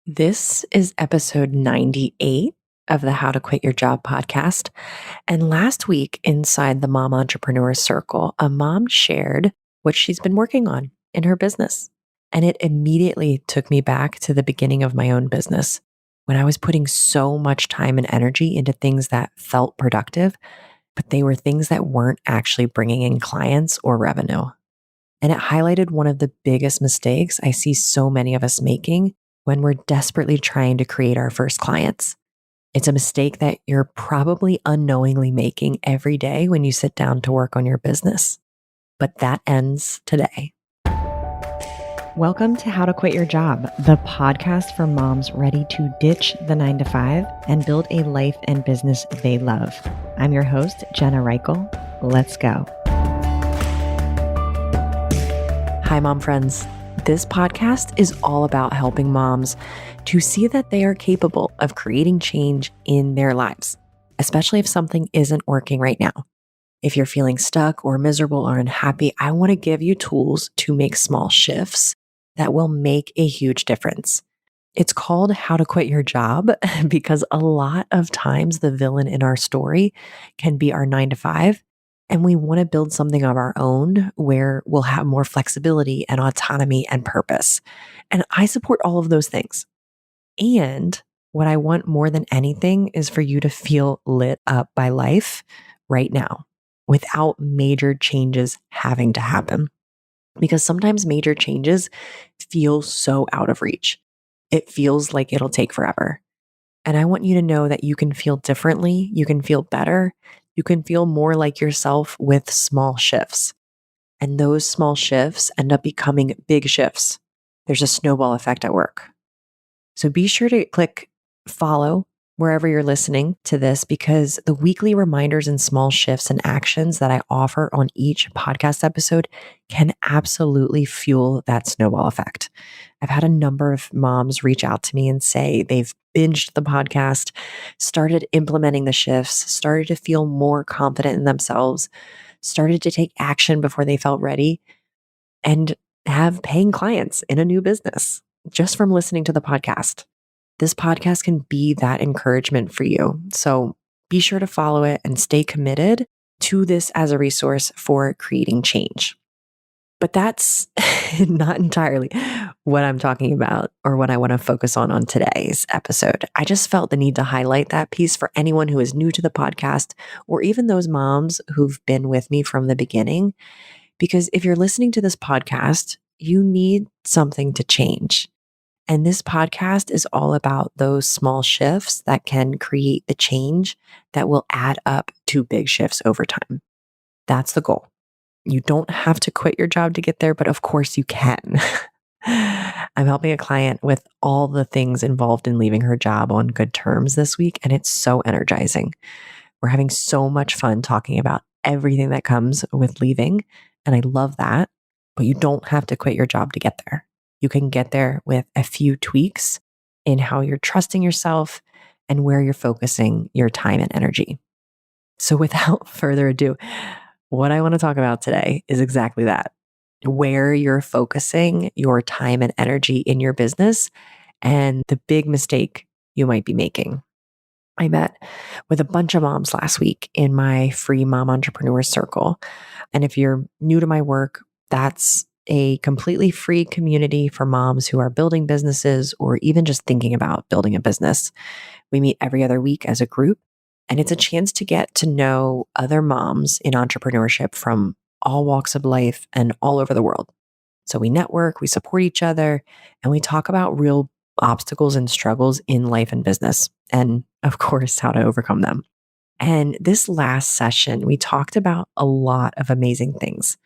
This is episode 98 of the How to Quit Your Job podcast. And last week, inside the Mom Entrepreneur Circle, a mom shared what she's been working on in her business. And it immediately took me back to the beginning of my own business when I was putting so much time and energy into things that felt productive, but they were things that weren't actually bringing in clients or revenue. And it highlighted one of the biggest mistakes I see so many of us making when we're desperately trying to create our first clients. It's a mistake that you're probably unknowingly making every day when you sit down to work on your business. But that ends today. Welcome to How to Quit Your Job, the podcast for moms ready to ditch the 9-to-5 and build a life and business they love. I'm your host, Jenna Reichel. Let's go. Hi, mom friends. This podcast is all about helping moms to see that they are capable of creating change in their lives, especially if something isn't working right now. If you're feeling stuck or miserable or unhappy, I want to give you tools to make small shifts that will make a huge difference. It's called How to Quit Your Job because a lot of times the villain in our story can be our 9-to-5. And we want to build something of our own where we'll have more flexibility and autonomy and purpose. And I support all of those things. And what I want more than anything is for you to feel lit up by life right now without major changes having to happen. Because sometimes major changes feel so out of reach. It feels like it'll take forever. And I want you to know that you can feel differently. You can feel better. You can feel more like yourself with small shifts. And those small shifts end up becoming big shifts. There's a snowball effect at work. So be sure to click follow wherever you're listening to this, because the weekly reminders and small shifts and actions that I offer on each podcast episode can absolutely fuel that snowball effect. I've had a number of moms reach out to me and say they've binged the podcast, started implementing the shifts, started to feel more confident in themselves, started to take action before they felt ready, and have paying clients in a new business just from listening to the podcast. This podcast can be that encouragement for you. So be sure to follow it and stay committed to this as a resource for creating change. But that's not entirely what I'm talking about or what I want to focus on today's episode. I just felt the need to highlight that piece for anyone who is new to the podcast or even those moms who've been with me from the beginning. Because if you're listening to this podcast, you need something to change. And this podcast is all about those small shifts that can create the change that will add up to big shifts over time. That's the goal. You don't have to quit your job to get there, but of course you can. I'm helping a client with all the things involved in leaving her job on good terms this week, and it's so energizing. We're having so much fun talking about everything that comes with leaving, and I love that, but you don't have to quit your job to get there. You can get there with a few tweaks in how you're trusting yourself and where you're focusing your time and energy. So without further ado, what I want to talk about today is exactly that, where you're focusing your time and energy in your business and the big mistake you might be making. I met with a bunch of moms last week in my free Mom Entrepreneur Circle. And if you're new to my work, that's a completely free community for moms who are building businesses or even just thinking about building a business. We meet every other week as a group, and it's a chance to get to know other moms in entrepreneurship from all walks of life and all over the world. So we network, we support each other, and we talk about real obstacles and struggles in life and business, and of course, how to overcome them. And this last session, we talked about a lot of amazing things.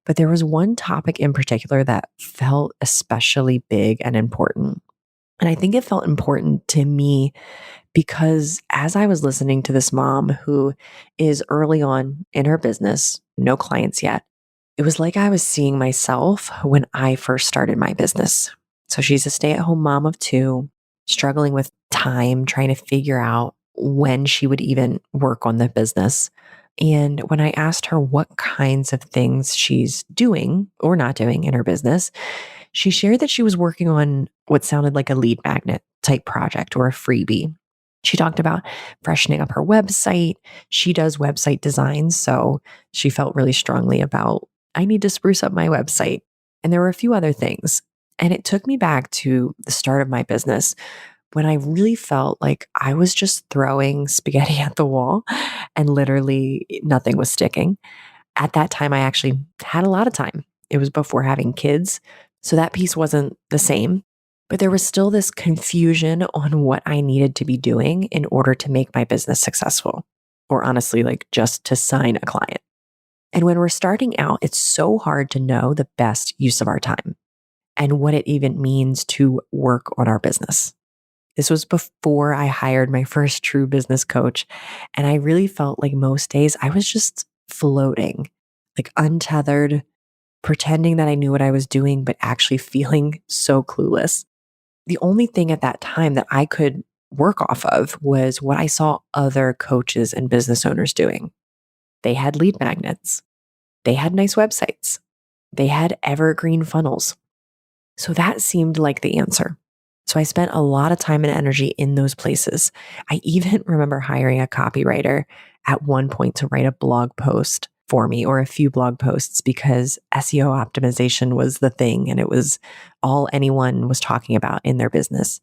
But there was one topic in particular that felt especially big and important. And I think it felt important to me because as I was listening to this mom who is early on in her business, no clients yet, it was like I was seeing myself when I first started my business. So she's a stay-at-home mom of 2, struggling with time, trying to figure out when she would even work on the business. And when I asked her what kinds of things she's doing or not doing in her business, She shared that she was working on what sounded like a lead magnet type project or a freebie. She talked about freshening up her website. She does website designs, so she felt really strongly about, I need to spruce up my website. And there were a few other things. And it took me back to the start of my business when I really felt like I was just throwing spaghetti at the wall and literally nothing was sticking. At that time, I actually had a lot of time. It was before having kids. So that piece wasn't the same, but there was still this confusion on what I needed to be doing in order to make my business successful, or honestly, like just to sign a client. And when we're starting out, it's so hard to know the best use of our time and what it even means to work on our business. This was before I hired my first true business coach. And I really felt like most days I was just floating, like untethered, pretending that I knew what I was doing, but actually feeling so clueless. The only thing at that time that I could work off of was what I saw other coaches and business owners doing. They had lead magnets. They had nice websites. They had evergreen funnels. So that seemed like the answer. So I spent a lot of time and energy in those places. I even remember hiring a copywriter at one point to write a blog post for me, or a few blog posts, because SEO optimization was the thing and it was all anyone was talking about in their business.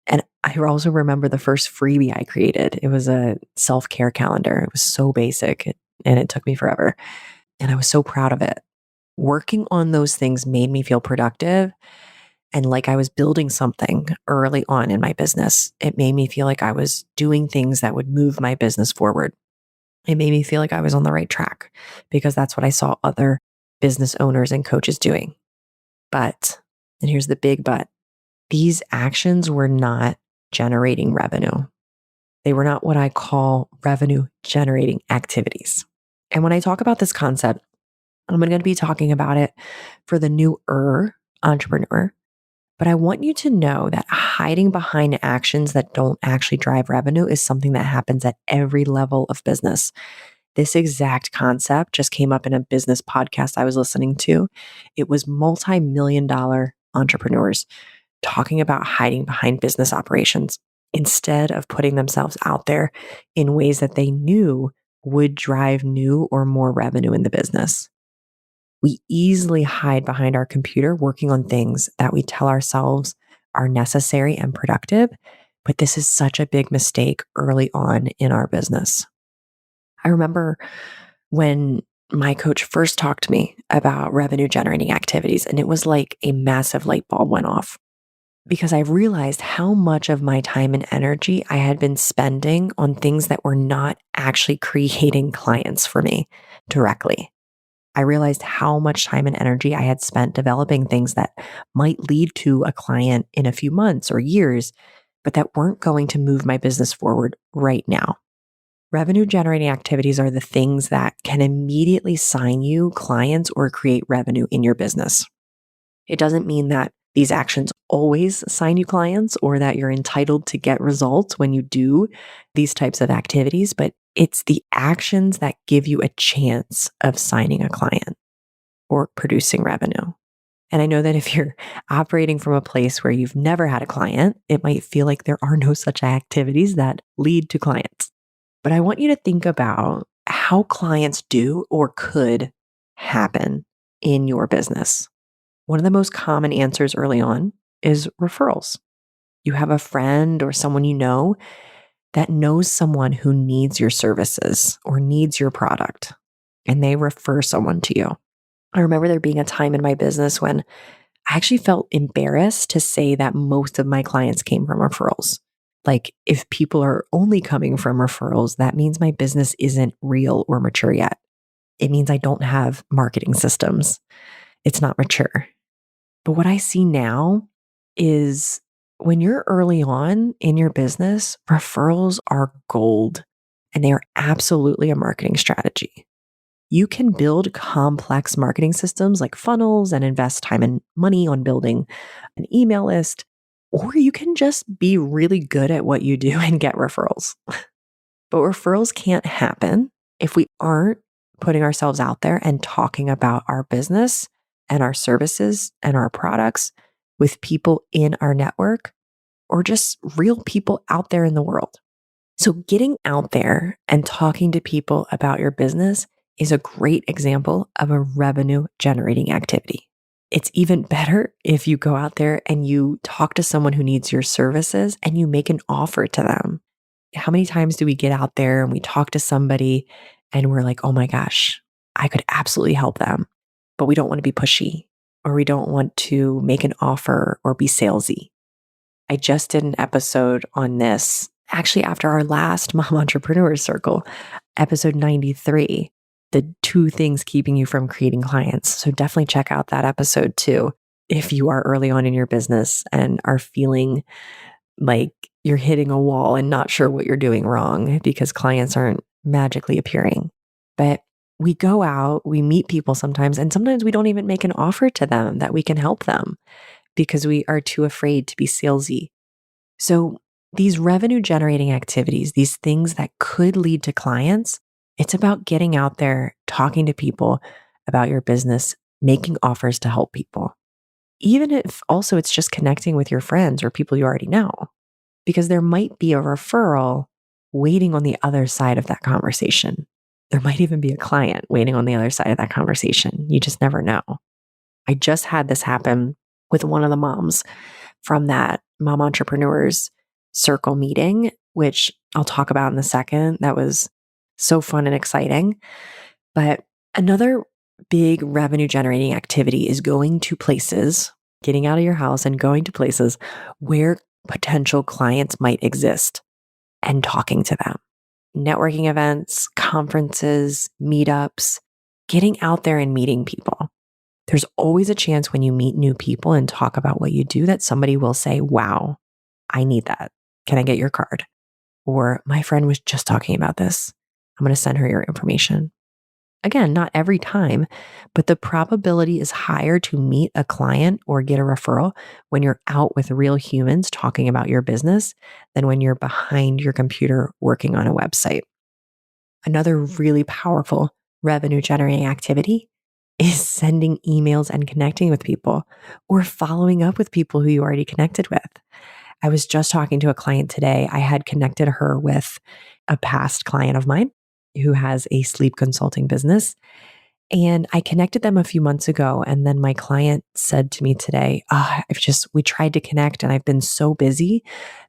And I also remember the first freebie I created. It was a self-care calendar. It was so basic and it took me forever. And I was so proud of it. Working on those things made me feel productive and like I was building something early on in my business. It made me feel like I was doing things that would move my business forward. It made me feel like I was on the right track because that's what I saw other business owners and coaches doing. But, and here's the big but, these actions were not generating revenue. They were not what I call revenue generating activities. And when I talk about this concept, I'm going to be talking about it for the newer entrepreneur. But I want you to know that hiding behind actions that don't actually drive revenue is something that happens at every level of business. This exact concept just came up in a business podcast I was listening to. It was multi-million-dollar entrepreneurs talking about hiding behind business operations instead of putting themselves out there in ways that they knew would drive new or more revenue in the business. We easily hide behind our computer working on things that we tell ourselves are necessary and productive, but this is such a big mistake early on in our business. I remember when my coach first talked to me about revenue generating activities, and it was like a massive light bulb went off because I realized how much of my time and energy I had been spending on things that were not actually creating clients for me directly. I realized how much time and energy I had spent developing things that might lead to a client in a few months or years, but that weren't going to move my business forward right now. Revenue generating activities are the things that can immediately sign you clients or create revenue in your business. It doesn't mean that these actions always sign you clients or that you're entitled to get results when you do these types of activities, but it's the actions that give you a chance of signing a client or producing revenue. And I know that if you're operating from a place where you've never had a client, it might feel like there are no such activities that lead to clients. But I want you to think about how clients do or could happen in your business. One of the most common answers early on is referrals. You have a friend or someone you know that knows someone who needs your services or needs your product, and they refer someone to you. I remember there being a time in my business when I actually felt embarrassed to say that most of my clients came from referrals. Like, if people are only coming from referrals, that means my business isn't real or mature yet. It means I don't have marketing systems. It's not mature. But what I see now is when you're early on in your business, referrals are gold and they are absolutely a marketing strategy. You can build complex marketing systems like funnels and invest time and money on building an email list, or you can just be really good at what you do and get referrals. But referrals can't happen if we aren't putting ourselves out there and talking about our business and our services and our products with people in our network or just real people out there in the world. So getting out there and talking to people about your business is a great example of a revenue generating activity. It's even better if you go out there and you talk to someone who needs your services and you make an offer to them. How many times do we get out there and we talk to somebody and we're like, oh my gosh, I could absolutely help them, but we don't want to be pushy or we don't want to make an offer or be salesy. I just did an episode on this actually after our last Mom Entrepreneurs Circle, episode 93, the 2 things keeping you from creating clients. So definitely check out that episode too, if you are early on in your business and are feeling like you're hitting a wall and not sure what you're doing wrong because clients aren't magically appearing. But we go out, we meet people sometimes, and sometimes we don't even make an offer to them that we can help them because we are too afraid to be salesy. So these revenue generating activities, these things that could lead to clients, it's about getting out there, talking to people about your business, making offers to help people. Even if also it's just connecting with your friends or people you already know, because there might be a referral waiting on the other side of that conversation. There might even be a client waiting on the other side of that conversation. You just never know. I just had this happen with one of the moms from that Mom Entrepreneurs Circle meeting, which I'll talk about in a second. That was so fun and exciting. But another big revenue generating activity is going to places, getting out of your house and going to places where potential clients might exist and talking to them. Networking events, conferences, meetups, getting out there and meeting people. There's always a chance when you meet new people and talk about what you do that somebody will say, wow, I need that. Can I get your card? Or my friend was just talking about this. I'm going to send her your information. Again, not every time, but the probability is higher to meet a client or get a referral when you're out with real humans talking about your business than when you're behind your computer working on a website. Another really powerful revenue generating activity is sending emails and connecting with people or following up with people who you already connected with. I was just talking to a client today. I had connected her with a past client of mine who has a sleep consulting business. And I connected them a few months ago. And then my client said to me today, we tried to connect and I've been so busy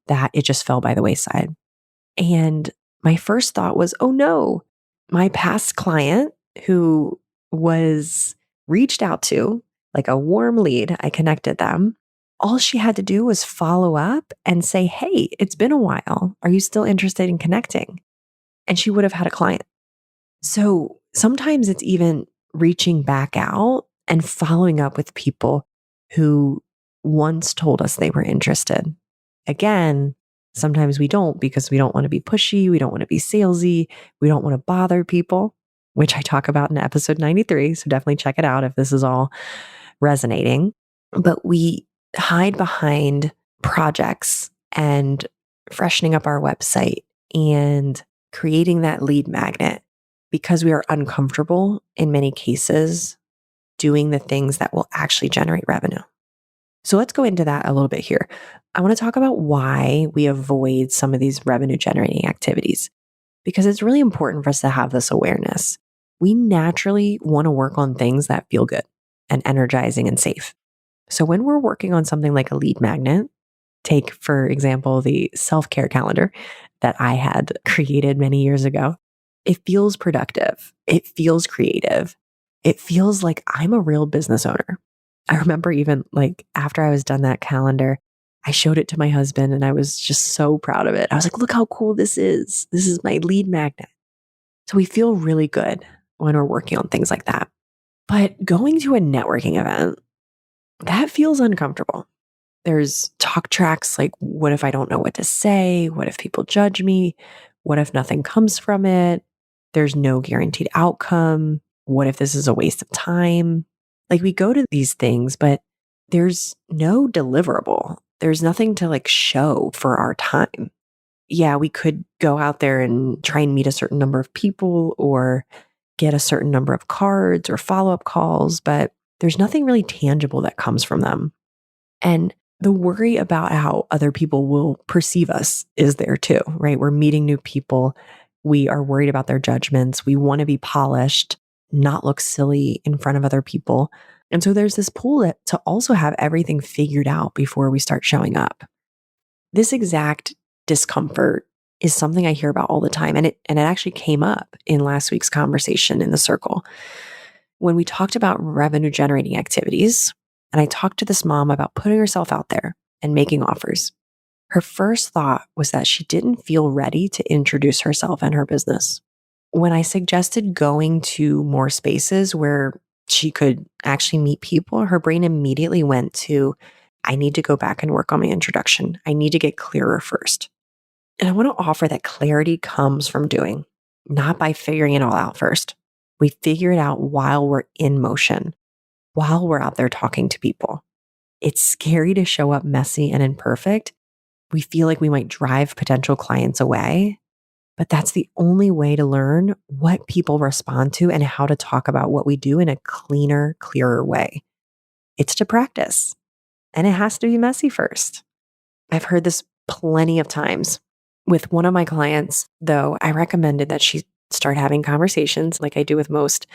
that it just fell by the wayside. And my first thought was, oh no, my past client who was reached out to, like a warm lead, I connected them. All she had to do was follow up and say, hey, it's been a while. Are you still interested in connecting? And she would have had a client. So sometimes it's even reaching back out and following up with people who once told us they were interested. Again, sometimes we don't because we don't want to be pushy. We don't want to be salesy. We don't want to bother people, which I talk about in episode 93. So definitely check it out if this is all resonating. But we hide behind projects and freshening up our website and creating that lead magnet because we are uncomfortable in many cases doing the things that will actually generate revenue. So let's go into that a little bit here. I want to talk about why we avoid some of these revenue generating activities because it's really important for us to have this awareness. We naturally want to work on things that feel good and energizing and safe. So when we're working on something like a lead magnet, take, for example, the self-care calendar that I had created many years ago, it feels productive. It feels creative. It feels like I'm a real business owner. I remember even like after I was done that calendar, I showed it to my husband and I was just so proud of it. I was like, look how cool this is. This is my lead magnet. So we feel really good when we're working on things like that. But going to a networking event, that feels uncomfortable. There's talk tracks like, what if I don't know what to say? What if people judge me? What if nothing comes from it? There's no guaranteed outcome. What if this is a waste of time? Like we go to these things, but there's no deliverable. There's nothing to like show for our time. Yeah, we could go out there and try and meet a certain number of people or get a certain number of cards or follow-up calls, but there's nothing really tangible that comes from them. And the worry about how other people will perceive us is there too, right? We're meeting new people. We are worried about their judgments. We want to be polished, not look silly in front of other people. And so there's this pull to also have everything figured out before we start showing up. This exact discomfort is something I hear about all the time. And it actually came up in last week's conversation in the circle when we talked about revenue generating activities. And I talked to this mom about putting herself out there and making offers. Her first thought was that she didn't feel ready to introduce herself and her business. When I suggested going to more spaces where she could actually meet people, her brain immediately went to, I need to go back and work on my introduction. I need to get clearer first. And I want to offer that clarity comes from doing, not by figuring it all out first. We figure it out while we're in motion, while we're out there talking to people. It's scary to show up messy and imperfect. We feel like we might drive potential clients away, but that's the only way to learn what people respond to and how to talk about what we do in a cleaner, clearer way. It's to practice, and it has to be messy first. I've heard this plenty of times. With one of my clients, though, I recommended that she start having conversations like I do with most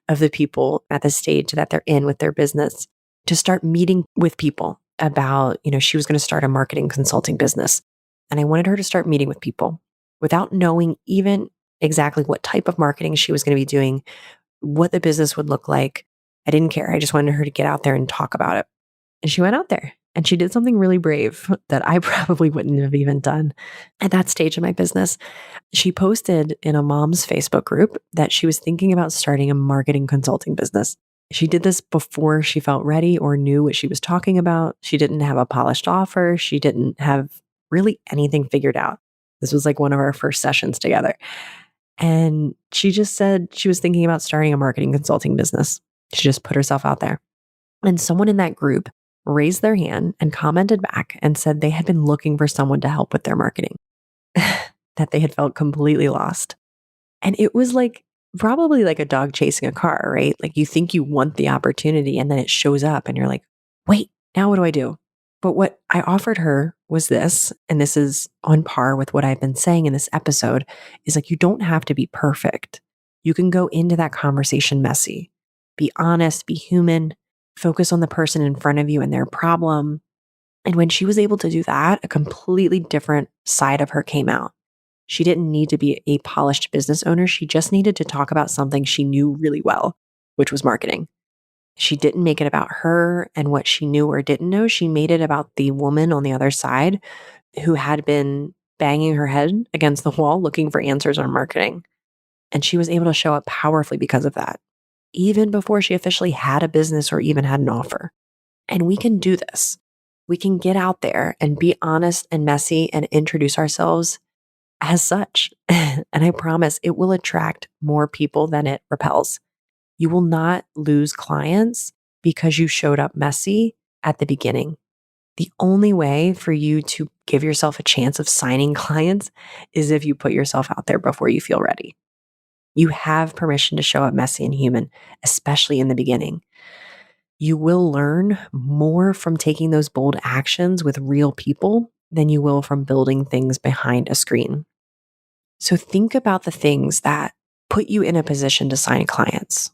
of the people at the stage that they're in with their business, to start meeting with people about, she was going to start a marketing consulting business. And I wanted her to start meeting with people without knowing even exactly what type of marketing she was going to be doing, what the business would look like. I didn't care. I just wanted her to get out there and talk about it. And she went out there and she did something really brave that I probably wouldn't have even done at that stage of my business. She posted in a mom's Facebook group that she was thinking about starting a marketing consulting business. She did this before she felt ready or knew what she was talking about. She didn't have a polished offer. She didn't have really anything figured out. This was like one of our first sessions together. And she just said she was thinking about starting a marketing consulting business. She just put herself out there. And someone in that group raised their hand and commented back and said they had been looking for someone to help with their marketing, that they had felt completely lost. And it was like probably like a dog chasing a car, right? Like you think you want the opportunity and then it shows up and you're like, wait, now what do I do? But what I offered her was this, and this is on par with what I've been saying in this episode, is like, you don't have to be perfect. You can go into that conversation messy, be honest, be human, focus on the person in front of you and their problem. And when she was able to do that, a completely different side of her came out. She didn't need to be a polished business owner. She just needed to talk about something she knew really well, which was marketing. She didn't make it about her and what she knew or didn't know. She made it about the woman on the other side who had been banging her head against the wall looking for answers on marketing. And she was able to show up powerfully because of that, even before she officially had a business or even had an offer. And we can do this. We can get out there and be honest and messy and introduce ourselves as such. And I promise it will attract more people than it repels. You will not lose clients because you showed up messy at the beginning. The only way for you to give yourself a chance of signing clients is if you put yourself out there before you feel ready. You have permission to show up messy and human, especially in the beginning. You will learn more from taking those bold actions with real people than you will from building things behind a screen. So think about the things that put you in a position to sign clients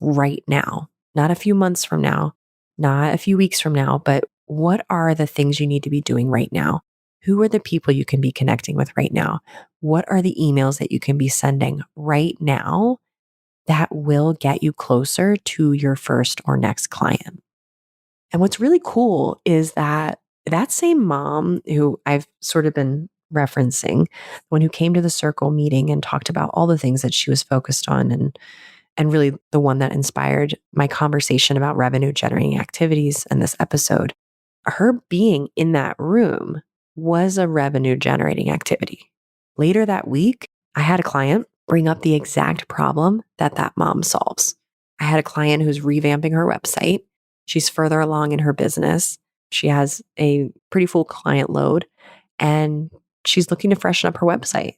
right now, not a few months from now, not a few weeks from now, but what are the things you need to be doing right now? Who are the people you can be connecting with right now? What are the emails that you can be sending right now that will get you closer to your first or next client? And what's really cool is that same mom who I've sort of been referencing, the one who came to the circle meeting and talked about all the things that she was focused on, and really the one that inspired my conversation about revenue generating activities in this episode, her being in that room was a revenue generating activity. Later that week, I had a client bring up the exact problem that mom solves. I had a client who's revamping her website. She's further along in her business. She has a pretty full client load and she's looking to freshen up her website.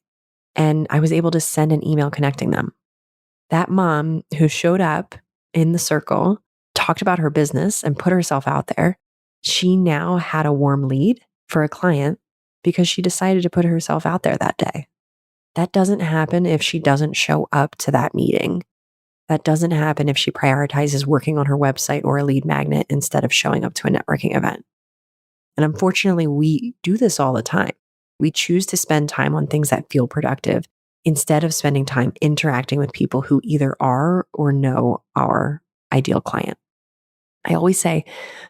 And I was able to send an email connecting them. That mom who showed up in the circle talked about her business and put herself out there, she now had a warm lead for a client because she decided to put herself out there that day. That doesn't happen if she doesn't show up to that meeting. That doesn't happen if she prioritizes working on her website or a lead magnet instead of showing up to a networking event. And unfortunately, we do this all the time. We choose to spend time on things that feel productive instead of spending time interacting with people who either are or know our ideal client. I always say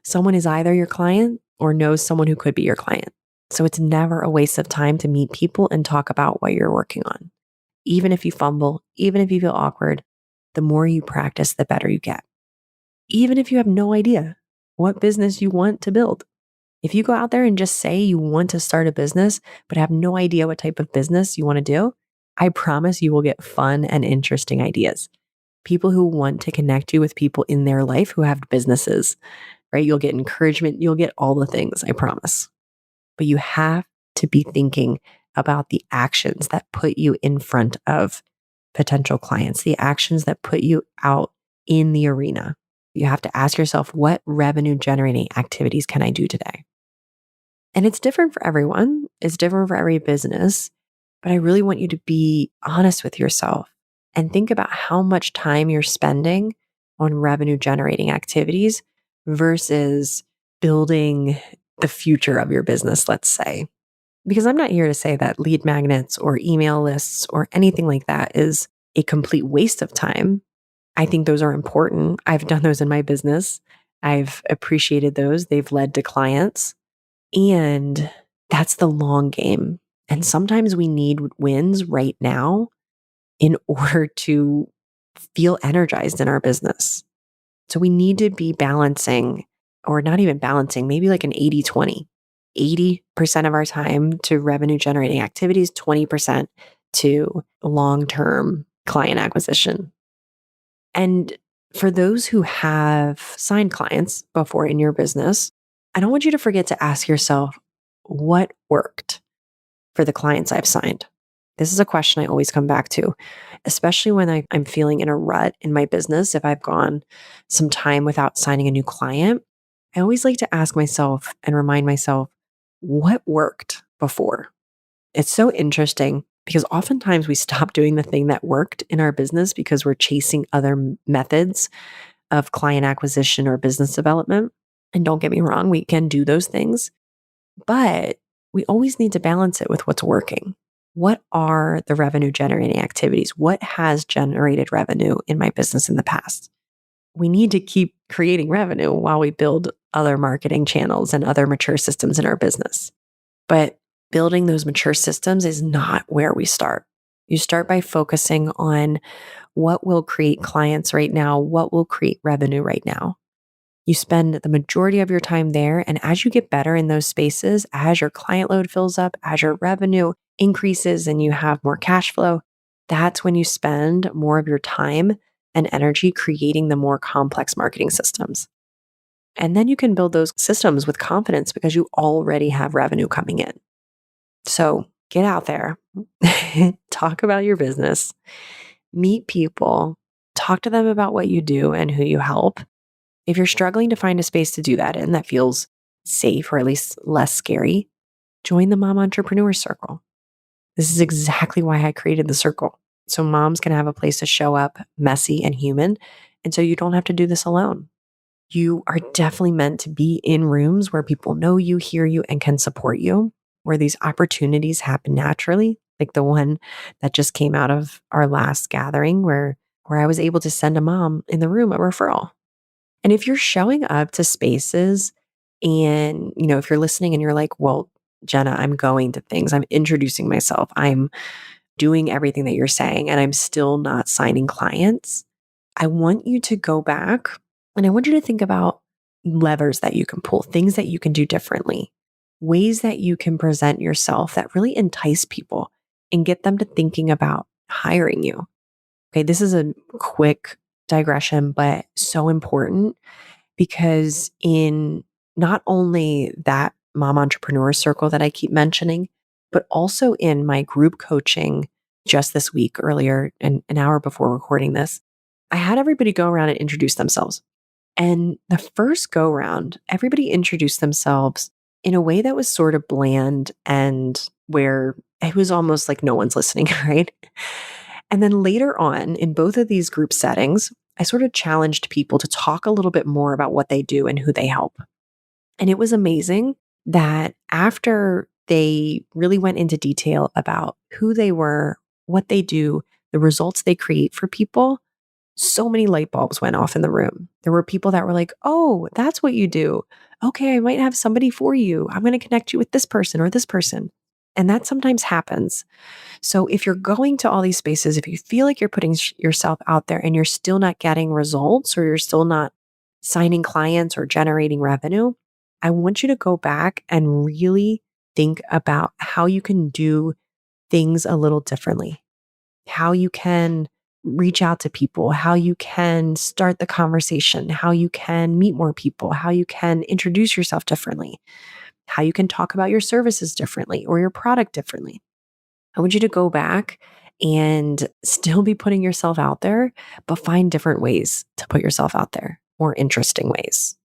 someone is either your client or knows someone who could be your client. So it's never a waste of time to meet people and talk about what you're working on. Even if you fumble, even if you feel awkward, the more you practice, the better you get. Even if you have no idea what business you want to build. If you go out there and just say you want to start a business, but have no idea what type of business you want to do, I promise you will get fun and interesting ideas. People who want to connect you with people in their life who have businesses, right? You'll get encouragement. You'll get all the things, I promise. But you have to be thinking about the actions that put you in front of potential clients, the actions that put you out in the arena. You have to ask yourself, what revenue generating activities can I do today? And it's different for everyone. It's different for every business. But I really want you to be honest with yourself and think about how much time you're spending on revenue generating activities versus building the future of your business, let's say. Because I'm not here to say that lead magnets or email lists or anything like that is a complete waste of time. I think those are important. I've done those in my business. I've appreciated those. They've led to clients. And that's the long game. And sometimes we need wins right now in order to feel energized in our business. So we need to be balancing, or not even balancing, maybe like an 80-20. 80% of our time to revenue generating activities, 20% to long-term client acquisition. And for those who have signed clients before in your business, I don't want you to forget to ask yourself, what worked for the clients I've signed? This is a question I always come back to, especially when I'm feeling in a rut in my business. If I've gone some time without signing a new client, I always like to ask myself and remind myself, what worked before? It's so interesting because oftentimes we stop doing the thing that worked in our business because we're chasing other methods of client acquisition or business development. And don't get me wrong, we can do those things, but we always need to balance it with what's working. What are the revenue generating activities? What has generated revenue in my business in the past? We need to keep creating revenue while we build other marketing channels and other mature systems in our business. But building those mature systems is not where we start. You start by focusing on what will create clients right now, what will create revenue right now. You spend the majority of your time there. And as you get better in those spaces, as your client load fills up, as your revenue increases and you have more cash flow, that's when you spend more of your time and energy creating the more complex marketing systems. And then you can build those systems with confidence because you already have revenue coming in. So get out there, talk about your business, meet people, talk to them about what you do and who you help. If you're struggling to find a space to do that in that feels safe or at least less scary, join the Mom Entrepreneur Circle. This is exactly why I created the circle. So moms can have a place to show up messy and human. And so you don't have to do this alone. You are definitely meant to be in rooms where people know you, hear you, and can support you, where these opportunities happen naturally, like the one that just came out of our last gathering where I was able to send a mom in the room a referral. And if you're showing up to spaces and, if you're listening and you're like, well, Jenna, I'm going to things, I'm introducing myself, I'm doing everything that you're saying, and I'm still not signing clients, I want you to go back and I want you to think about levers that you can pull, things that you can do differently, ways that you can present yourself that really entice people and get them to thinking about hiring you. Okay, this is a quick digression, but so important because in not only that Mom Entrepreneur Circle that I keep mentioning, but also in my group coaching just this week, earlier, an hour before recording this, I had everybody go around and introduce themselves. And the first go round, everybody introduced themselves in a way that was sort of bland and where it was almost like no one's listening, right? And then later on, in both of these group settings, I sort of challenged people to talk a little bit more about what they do and who they help. And it was amazing that after they really went into detail about who they were, what they do, the results they create for people, so many light bulbs went off in the room. There were people that were like, oh, that's what you do. Okay, I might have somebody for you. I'm going to connect you with this person or this person. And that sometimes happens. So if you're going to all these spaces, if you feel like you're putting yourself out there and you're still not getting results or you're still not signing clients or generating revenue, I want you to go back and really think about how you can do things a little differently, how you can reach out to people, how you can start the conversation, how you can meet more people, how you can introduce yourself differently, how you can talk about your services differently or your product differently. I want you to go back and still be putting yourself out there, but find different ways to put yourself out there, more interesting ways.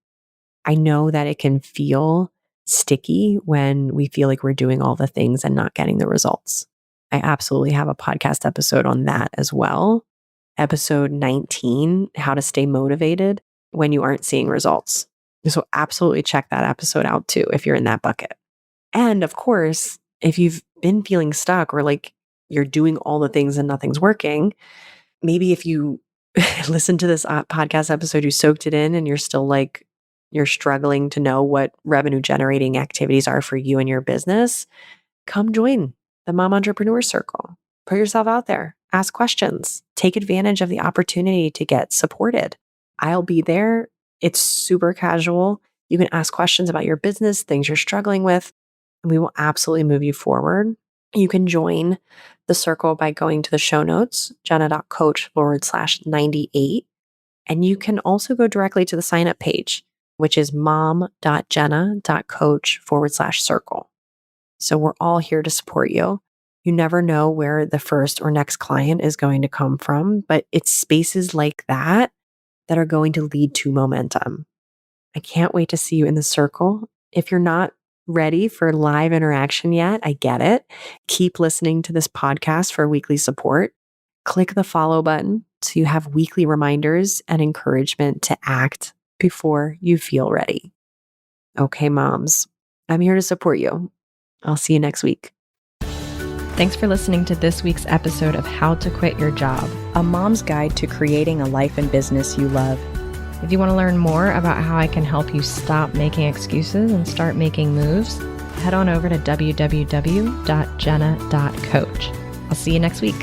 I know that it can feel sticky when we feel like we're doing all the things and not getting the results. I absolutely have a podcast episode on that as well. Episode 19, how to stay motivated when you aren't seeing results. So absolutely check that episode out too, if you're in that bucket. And of course, if you've been feeling stuck or like you're doing all the things and nothing's working, maybe if you listen to this podcast episode, you soaked it in and you're still like, you're struggling to know what revenue generating activities are for you and your business, come join the Mom Entrepreneur Circle. Put yourself out there, ask questions, take advantage of the opportunity to get supported. I'll be there. It's super casual. You can ask questions about your business, things you're struggling with, and we will absolutely move you forward. You can join the circle by going to the show notes, jenna.coach/98. And you can also go directly to the sign up page, which is mom.jenna.coach/circle. So we're all here to support you. You never know where the first or next client is going to come from, but it's spaces like that that are going to lead to momentum. I can't wait to see you in the circle. If you're not ready for live interaction yet, I get it. Keep listening to this podcast for weekly support. Click the follow button so you have weekly reminders and encouragement to act before you feel ready. Okay, moms, I'm here to support you. I'll see you next week. Thanks for listening to this week's episode of How to Quit Your Job, a mom's guide to creating a life and business you love. If you want to learn more about how I can help you stop making excuses and start making moves, head on over to www.jenna.coach. I'll see you next week.